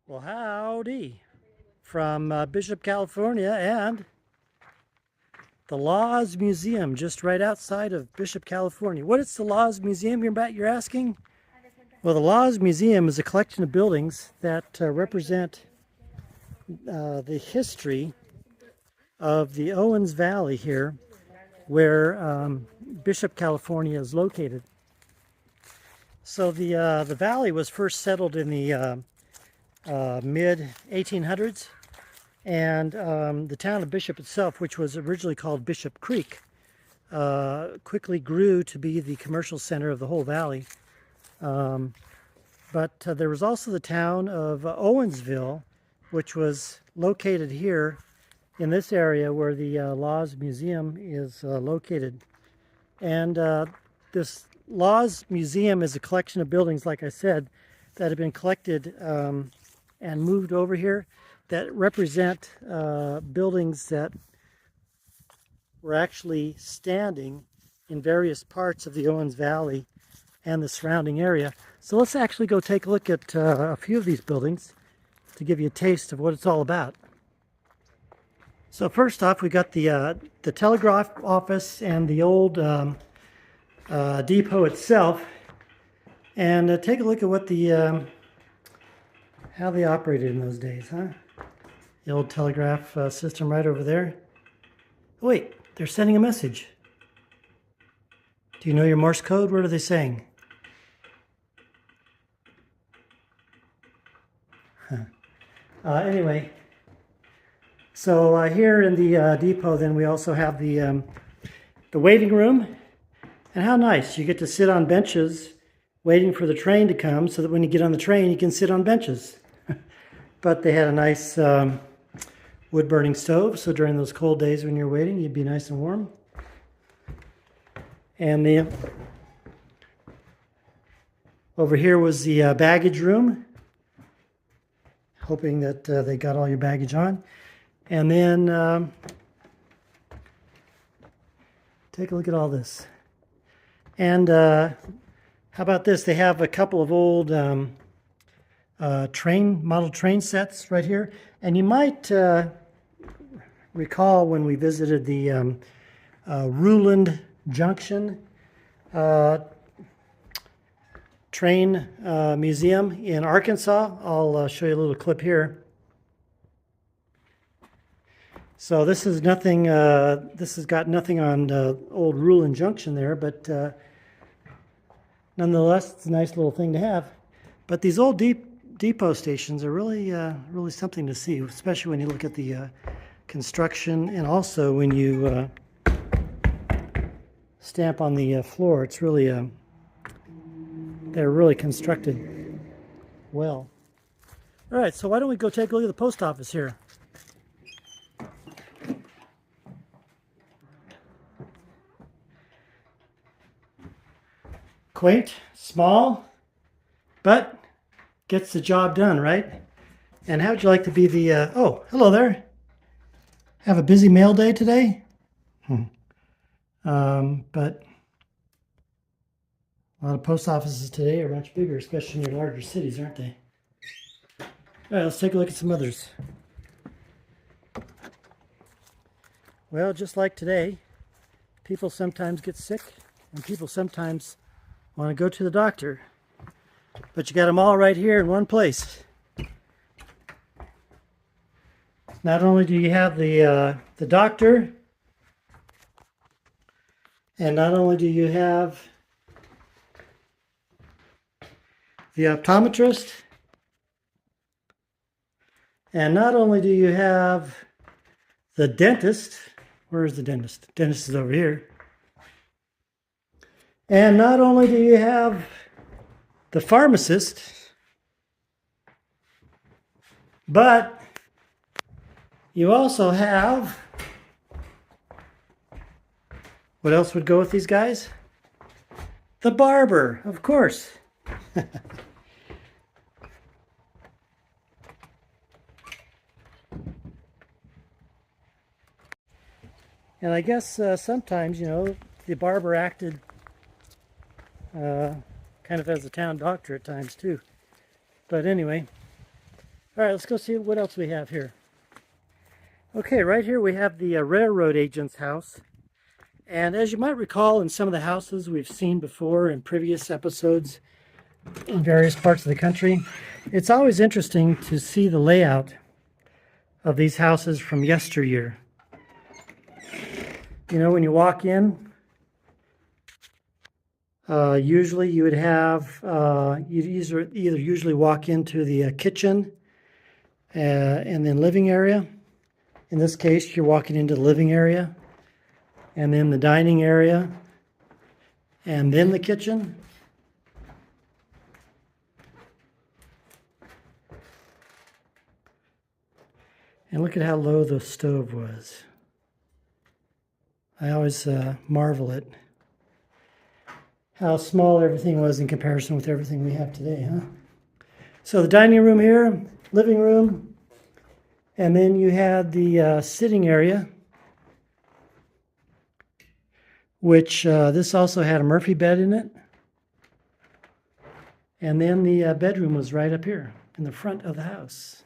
Well, howdy from Bishop, California, and the Laws Museum just right outside of Bishop, California. What is the Laws Museum, you're asking? Well, the Laws Museum is a collection of buildings that represent the history of the Owens Valley here, where Bishop, California is located. So the valley was first settled in the mid 1800s, and the town of Bishop itself, which was originally called Bishop Creek, quickly grew to be the commercial center of the whole valley. But there was also the town of Owensville, which was located here in this area where the Laws Museum is located. And this Laws Museum is a collection of buildings, like I said, that have been collected and moved over here that represent buildings that were actually standing in various parts of the Owens Valley and the surrounding area. So let's actually go take a look at a few of these buildings to give you a taste of what it's all about. So first off, we got the telegraph office and the old depot itself, and take a look at what the how they operated in those days, huh? The old telegraph system right over there. Oh, wait, they're sending a message. Do you know your Morse code? What are they saying? Anyway, so here in the depot, then we also have the waiting room. And how nice, you get to sit on benches waiting for the train to come so that when you get on the train, you can sit on benches. But they had a nice wood-burning stove, so during those cold days when you're waiting, you'd be nice and warm. And over here was the baggage room, hoping that they got all your baggage on. And then take a look at all this. And how about this? They have a couple of old model train sets right here. And you might recall when we visited the Ruland Junction train museum in Arkansas. I'll show you a little clip here. So this is nothing, this has got nothing on old Ruland Junction there, but nonetheless, it's a nice little thing to have. But these old depot stations are really, really something to see, especially when you look at the construction, and also when you stamp on the floor. It's really, they're really constructed well. All right, so why don't we go take a look at the post office here? Quaint, small, but gets the job done, right? And how would you like to be the, oh, hello there. Have a busy mail day today? But a lot of post offices today are much bigger, especially in your larger cities, aren't they? All right, let's take a look at some others. Well, just like today, people sometimes get sick, and people sometimes want to go to the doctor. But you got them all right here in one place. Not only do you have the doctor, and not only do you have the optometrist, and not only do you have the dentist. Where's the dentist? The dentist is over here. And not only do you have the pharmacist, but you also have, what else would go with these guys? The barber, of course. And I guess sometimes, you know, the barber acted kind of as a town doctor at times too. But anyway, All right, let's go see what else we have here. Okay, right here we have the railroad agent's house. And as you might recall, in some of the houses we've seen before in previous episodes in various parts of the country, it's always interesting to see the layout of these houses from yesteryear. You know, when you walk in, usually you would have, you'd either usually walk into the kitchen and then living area. In this case, you're walking into the living area, and then the dining area, and then the kitchen. And look at how low the stove was. I always marvel at how small everything was in comparison with everything we have today, huh? So the dining room here, living room, and then you had the sitting area, which this also had a Murphy bed in it. And then the bedroom was right up here in the front of the house.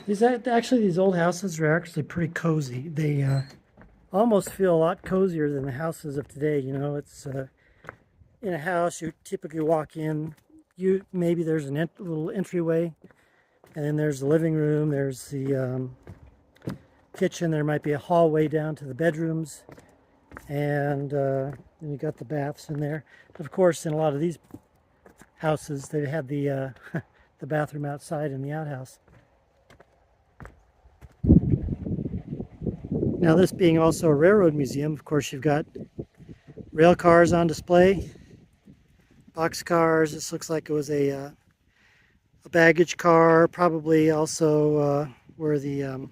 These old houses are actually pretty cozy. They almost feel a lot cozier than the houses of today. You know, it's in a house you typically walk in. Maybe there's a little entryway, and then there's the living room. There's the kitchen. There might be a hallway down to the bedrooms, and then you got the baths in there. Of course, in a lot of these houses, they had the the bathroom outside in the outhouse. Now, this being also a railroad museum, of course, you've got rail cars on display, box cars. This looks like it was a baggage car, probably also where the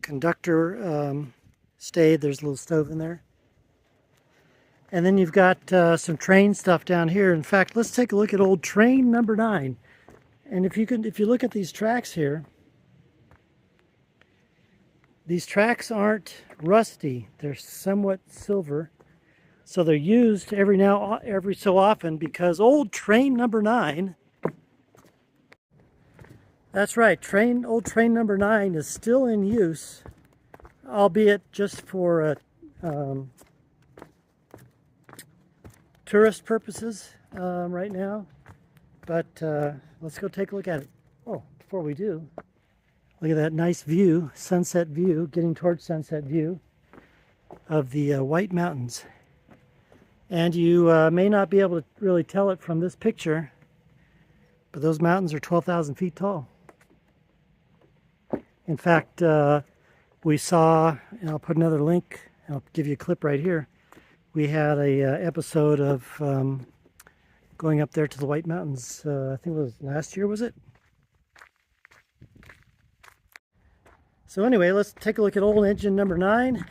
conductor stayed. There's a little stove in there. And then you've got some train stuff down here. In fact, let's take a look at old train number 9. And if you look at these tracks here, these tracks aren't rusty. They're somewhat silver. So they're used every so often because old train number 9, that's right, old train number 9 is still in use, albeit just for tourist purposes right now. But let's go take a look at it. Oh, before we do, look at that nice view, sunset view, getting towards sunset view of the White Mountains. And you may not be able to really tell it from this picture, but those mountains are 12,000 feet tall. In fact, we saw, and I'll put another link, I'll give you a clip right here. We had a episode of going up there to the White Mountains, I think it was last year, was it? So anyway, let's take a look at old engine number 9.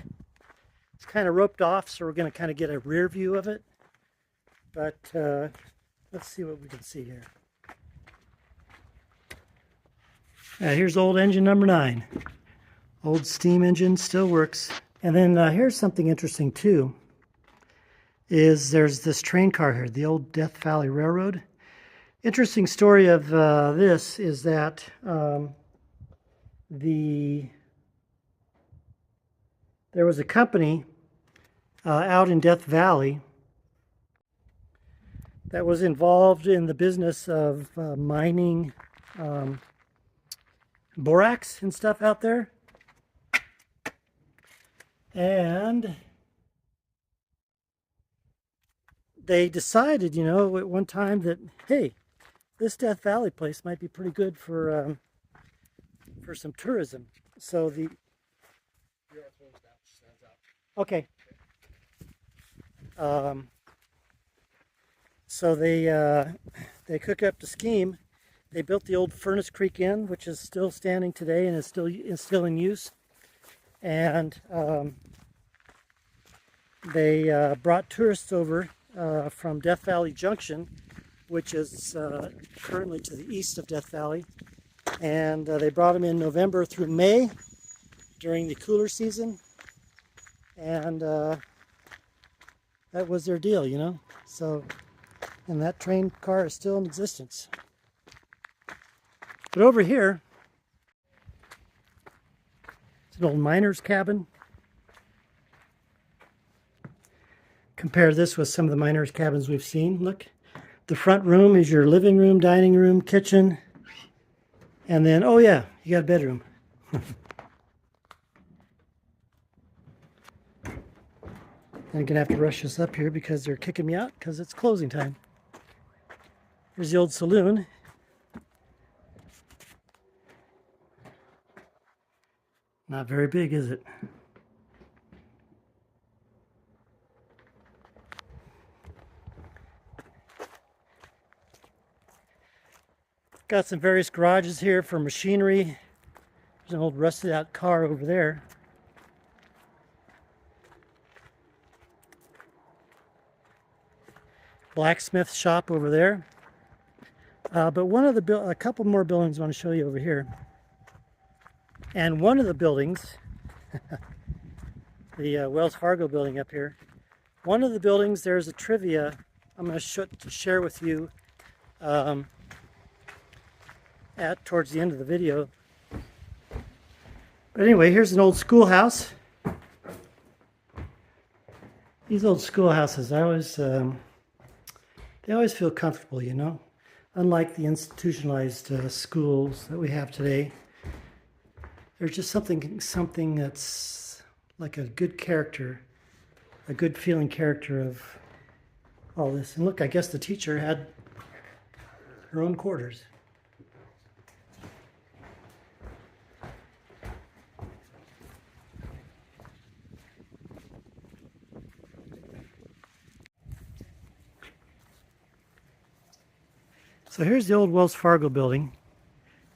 It's kind of roped off, so we're going to kind of get a rear view of it. But let's see what we can see here. Here's old engine number 9. Old steam engine, still works. And then here's something interesting too, is there's this train car here, the old Death Valley Railroad. Interesting story of this is that there was a company out in Death Valley that was involved in the business of mining borax and stuff out there. And they decided, you know, at one time that, hey, this Death Valley place might be pretty good for some tourism. So okay. So they cooked up the scheme. They built the old Furnace Creek Inn, which is still standing today and is still in use. And they brought tourists over from Death Valley Junction, which is currently to the east of Death Valley. And they brought them in November through May during the cooler season. And that was their deal, you know. So, and that train car is still in existence. But over here, it's an old miner's cabin. Compare this with some of the miners' cabins we've seen. Look, the front room is your living room, dining room, kitchen, and then, oh yeah, you got a bedroom. I'm gonna have to rush this up here because they're kicking me out because it's closing time. Here's the old saloon. Not very big, is it? Got some various garages here for machinery. There's an old rusted out car over there. Blacksmith shop over there. But a couple more buildings I want to show you over here. And one of the buildings, the Wells Fargo building up here, one of the buildings, there's a trivia I'm going to share with you towards the end of the video. But anyway, here's an old schoolhouse. These old schoolhouses, they always feel comfortable, you know. Unlike the institutionalized schools that we have today, there's just something that's like a good character, a good feeling character of all this. And look, I guess the teacher had her own quarters. So here's the old Wells Fargo building,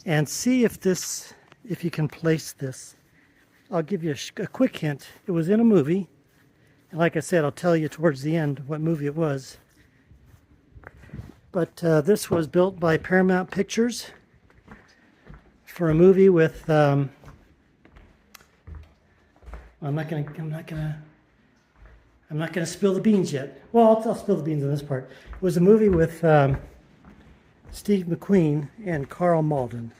and see if you can place this. I'll give you a quick hint. It was in a movie, and like I said, I'll tell you towards the end what movie it was. But this was built by Paramount Pictures for a movie with. I'm not gonna spill the beans yet. Well, I'll spill the beans on this part. It was a movie with Steve McQueen and Carl Malden.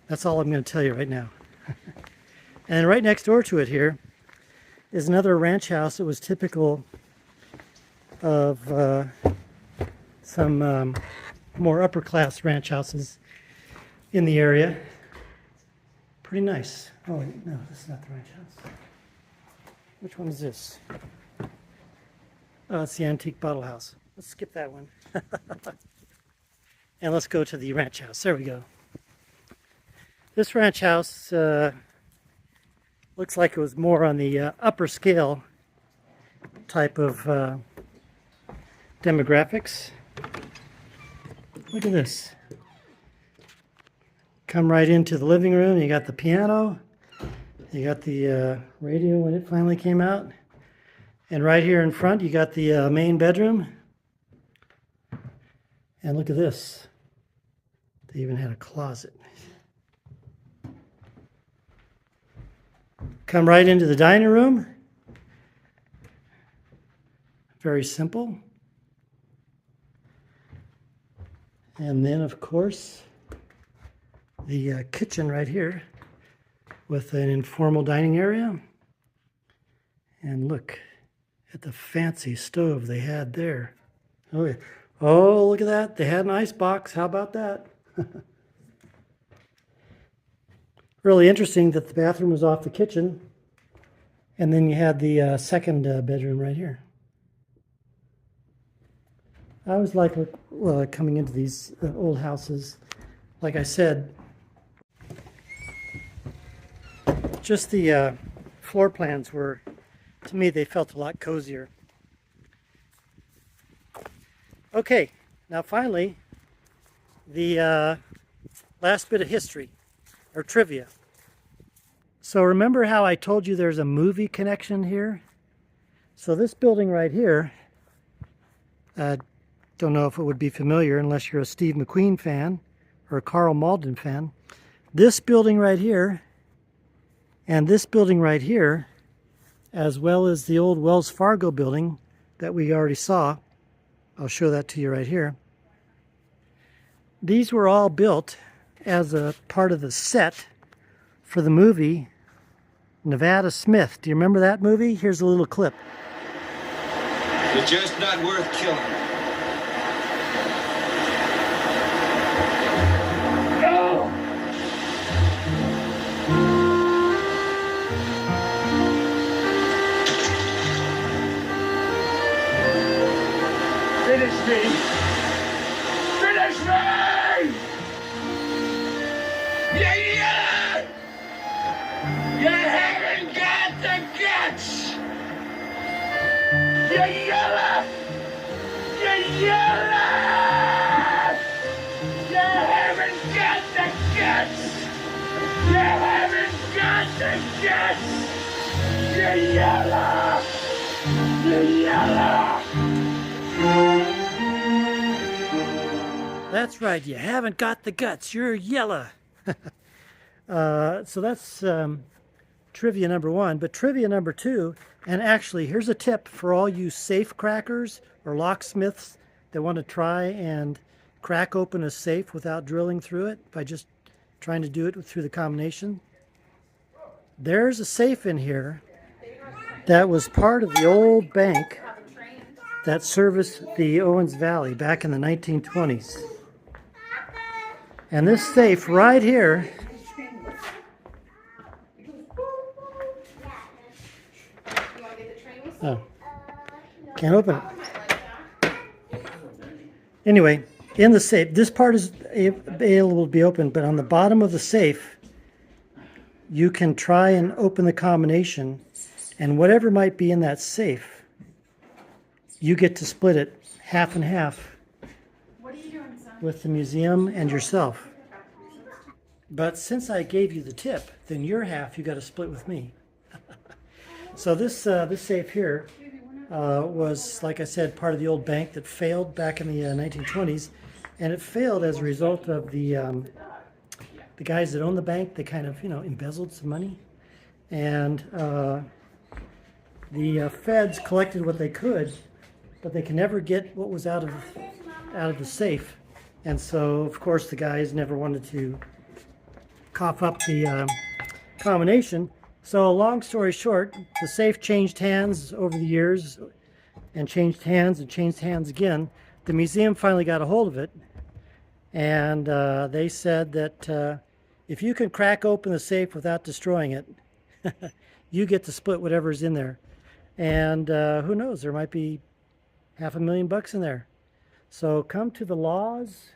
That's all I'm going to tell you right now. And right next door to it here is another ranch house that was typical of some more upper class ranch houses in the area. Pretty nice. Oh, no, this is not the ranch house. Which one is this? Oh, it's the antique bottle house. Let's skip that one. And let's go to the ranch house. There we go. This ranch house looks like it was more on the upper scale type of demographics. Look at this. Come right into the living room. You got the piano. You got the radio when it finally came out. And right here in front, you got the main bedroom. And look at this. They even had a closet. Come right into the dining room. Very simple. And then, of course, the kitchen right here with an informal dining area. And look at the fancy stove they had there. Oh, yeah. Oh, look at that. They had an ice box. How about that? Really interesting that the bathroom was off the kitchen. And then you had the second bedroom right here. I always like coming into these old houses. Like I said, just the floor plans were, to me, they felt a lot cozier. Okay, now finally, the last bit of history, or trivia. So remember how I told you there's a movie connection here? So this building right here, don't know if it would be familiar unless you're a Steve McQueen fan or a Carl Malden fan. This building right here and this building right here, as well as the old Wells Fargo building, that we already saw. I'll show that to you right here. These were all built as a part of the set for the movie Nevada Smith. Do you remember that movie? Here's a little clip. You're just not worth killing. No! Finish me! Finish me! Yeah! You haven't got the guts! You yellow! You yellow! You haven't got the guts! You haven't got the guts! You yellow! You yellow! That's right, you haven't got the guts, you're yellow. So that's trivia number one. But trivia number two, and actually here's a tip for all you safe crackers or locksmiths that want to try and crack open a safe without drilling through it by just trying to do it through the combination. There's a safe in here that was part of the old bank that serviced the Owens Valley back in the 1920s. And this safe right here can't open it. Anyway, in the safe, this part is able to be opened, but on the bottom of the safe, you can try and open the combination, and whatever might be in that safe, you get to split it half and half with the museum and yourself. But since I gave you the tip, then your half you got to split with me. So this safe here was, like I said, part of the old bank that failed back in the 1920s, and it failed as a result of the guys that owned the bank. They kind of, embezzled some money, and the feds collected what they could, but they can never get what was out of the safe. And so, of course, the guys never wanted to cough up the combination. So long story short, the safe changed hands over the years and changed hands and changed hands again. The museum finally got a hold of it, and they said that if you can crack open the safe without destroying it, you get to split whatever's in there. And who knows, there might be $500,000 in there. So come to the Laws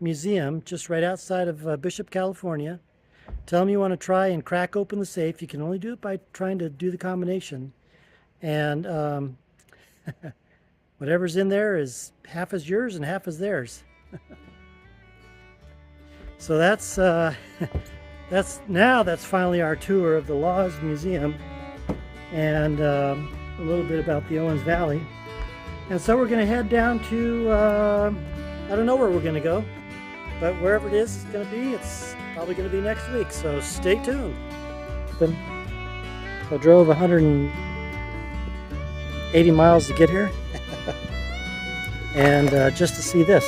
Museum just right outside of Bishop, California. Tell them you want to try and crack open the safe. You can only do it by trying to do the combination. And whatever's in there is half is yours and half is theirs. So that's finally our tour of the Laws Museum and a little bit about the Owens Valley. And so we're going to head down to, I don't know where we're going to go, but wherever it is it's going to be, it's probably going to be next week, so stay tuned. I drove 180 miles to get here, and just to see this.